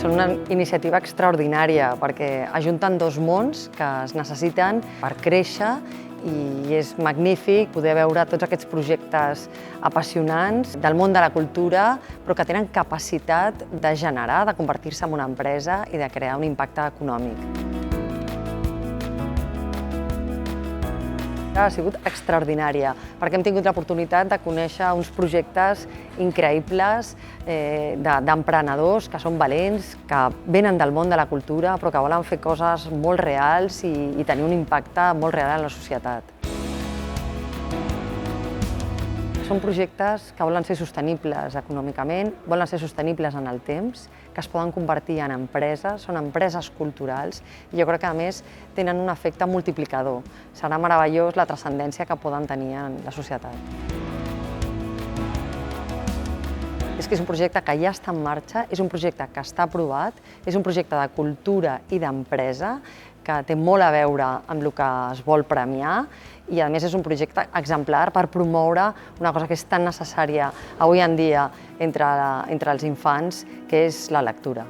Són una iniciativa extraordinària perquè ajunten dos mons que es necessiten per créixer i és magnífic poder veure tots aquests projectes apassionants del món de la cultura, però que tenen capacitat de generar, de convertir-se en una empresa i de crear un impacte econòmic. Ha sigut extraordinària, perquè hem tingut l'oportunitat de conèixer uns projectes increïbles d'emprenedors que són valents, que venen del món de la cultura, però que volen fer coses molt reals i tenir un impacte molt real en la societat. Són projectes que volen ser sostenibles econòmicament, volen ser sostenibles en el temps, que es poden convertir en empreses, són empreses culturals i jo crec que a més tenen un efecte multiplicador. Serà meravellós la transcendència que poden tenir en la societat. És que és un projecte que ja està en marxa, és un projecte que està aprovat, és un projecte de cultura i d'empresa que té molt a veure amb el que es vol premiar i a més és un projecte exemplar per promoure una cosa que és tan necessària avui en dia entre els infants, que és la lectura.